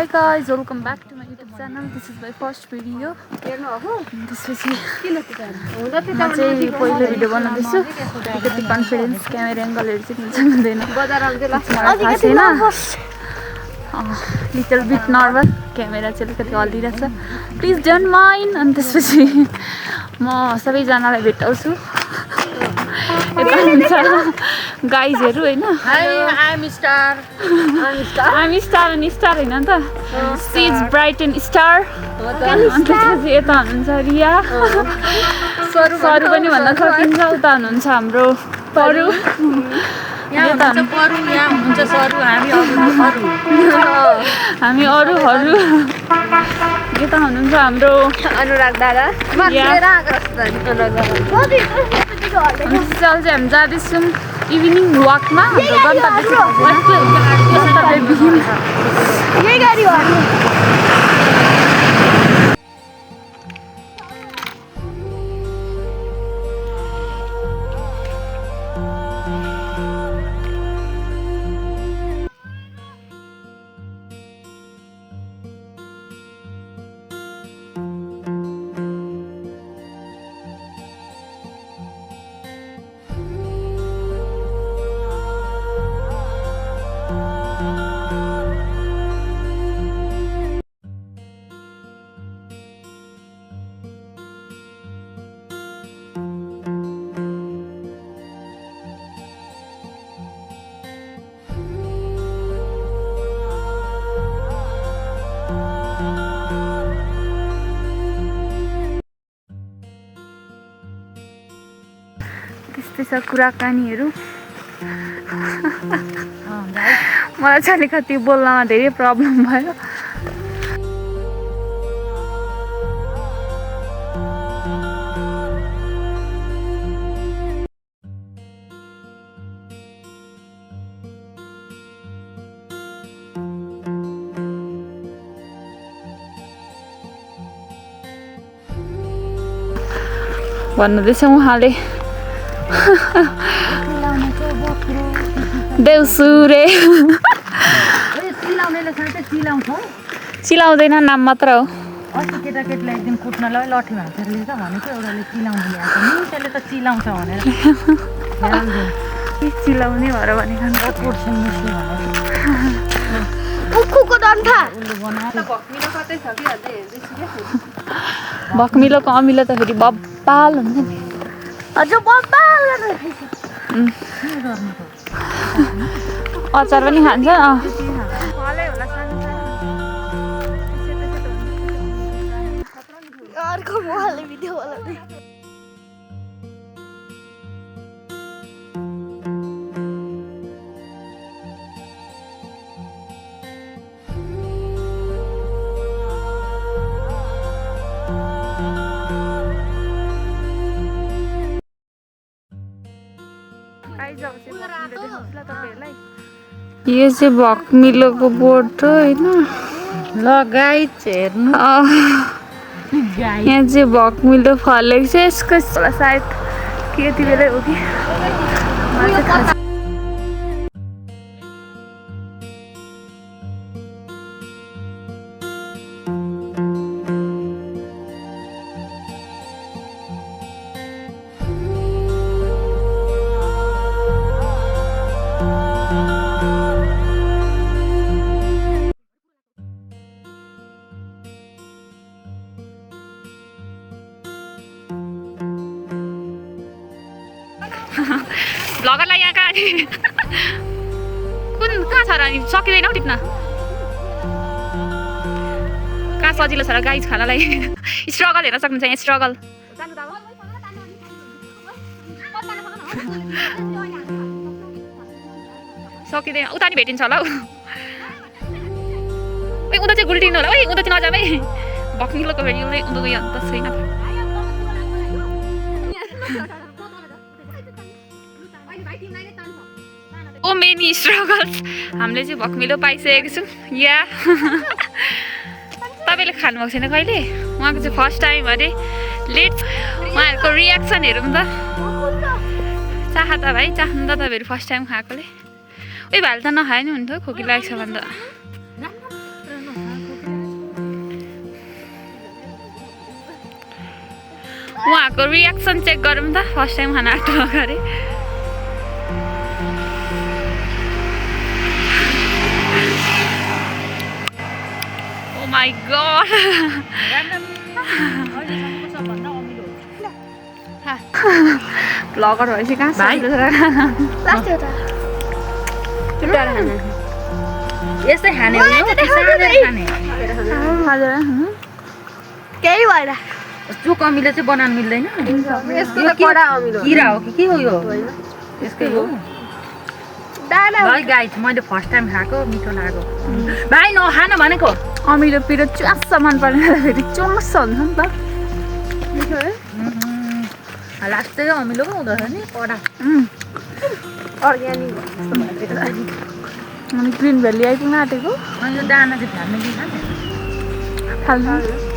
Hi guys, welcome back to my YouTube channel. This is my first video. त्यसपछि म चाहिँ पहिलो video बनाउँदैछु. अलिकति कन्फिडेन्स क्यामेरा एङ्गलहरू चाहिँ मिल्छ मिल्दैन थाहा छैन. लिटल बिट नर्भस क्यामेरा चाहिँ अलिकति हल्लिरहेछ. Please don't mind. अनि त्यसपछि म सबैजनालाई भेटाउँछु. यता हुन्छ गाइजहरू होइन. I'm star. हामी स्टार अनि स्टार होइन नि त. She is bright and star. अनि त्यसपछि यता हुनुहुन्छ रिया. सरू पनि भन्न सकिन्छ. उता हुनुहुन्छ हाम्रो परू. हामी अरूहरू. यता हुनुहुन्छ हाम्रो अनुराग दादा. चाहिँ हामी जाँदैछौँ इभिनिङ वाकमा. यही गाडी हो. त्यस्तै छ कुराकानीहरू. मलाई चाहिँ अलिकति बोल्नमा धेरै प्रब्लम भयो. भन्नुहुँदैछ उहाँले. देउसुरे चिलाउँदैन नाम मात्र हो. केटाकेटीलाई एकदिन कुट्नलाई लठी भाँचेर लिन्छ भनेको एउटाले चिलाउनु ल्याएको नि त्यसले त चिलाउँछ भनेर चिलाउने भएर भनेको भक्मिलोको अमिलो त फेरि बब्बाल हुन्छ नि. अचार पनि खान्छ. यो चाहिँ भक्मिलोको बोट हो होइन. ल गाइस हेर्नु. यहाँ चाहिँ भक्मिलो फलेको छ. यसको सायद के यति बेलै हो कि भ्लगरलाई यहाँ कहाँ कहाँ छ र अनि सकिँदैन हौ टिप्न. कहाँ सजिलो छ र गाइज खानालाई. स्ट्रगल हेर्न सक्नुहुन्छ यहाँ. स्ट्रगल सकिँदैन. उता नि भेटिन्छ होला हौ. उता चाहिँ गुल्टिनु होला. उता चाहिँ नजामै. भक्मिलोको फेरि उसले उनीहरूको यो अन्त छैन. ओ मेनी स्ट्रगल्स. हामीले चाहिँ भक्मिलो पाइसकेको छौँ. या तपाईँले खानुभएको छैन कहिले? उहाँको चाहिँ फर्स्ट टाइम अरे. लेट उहाँहरूको रियाक्सन हेरौँ त. चाख त भाइ चाख्नु त तपाईँहरू फर्स्ट टाइम खाएकोले. भाले त नखाए नि हुन्थ्यो खोकी लागेको छ भने त. उहाँको रियाक्सन चेक गरौँ त फर्स्ट टाइम खाना आँट्नु अगाडि ओ माई गॉड ब्लगर भएपछि कहाँ यस्तै खाने हो खाने हजुर केही भएन जो अमिलो चाहिँ बनाउनु मिल्दैन यसको त कडा अमिलो किरा हो कि के हो यो यसकै हो दाना भाइ गाइस मैले फर्स्ट टाइम खाएको मिठो लाग्यो भाइ नखान भनेको अमिलो पिरो च्वास्स मन पर्ने फेरि च्वास्स हुन्छ नि त मिठो है लास्टै अमिलो पो हुँदो रहेछ नि कडा अर्ग्यानिक अनि ग्रिन भ्याली आइपुग्न आँटेको अनि यो दाना चाहिँ फ्यामिली खाने खाल्नु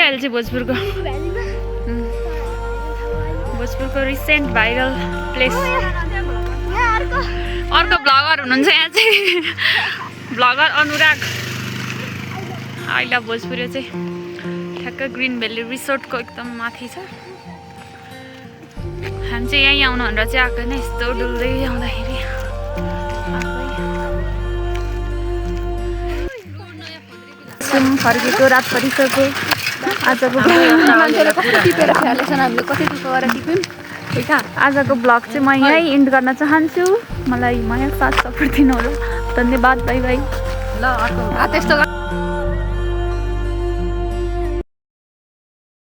अहिले चाहिँ भोजपुरको रिसेन्ट भाइरल प्लेस अर्को भ्लगर हुनुहुन्छ यहाँ चाहिँ भ्लगर अनुराग अहिले भोजपुर चाहिँ ठ्याक्क ग्रिन भ्याली रिसोर्टको एकदम माथि छ हामी चाहिँ यहीँ आउनु भनेर चाहिँ आएको होइन यस्तो डुल्दै आउँदाखेरि फर्केको रात परिसक्यो आजको आजको ब्लग चाहिँ म यहीँ इन्ड गर्न चाहन्छु मलाई माया साथ सपोर्ट दिनु होला धन्यवाद बाई बाई ल अर्को त्यस्तो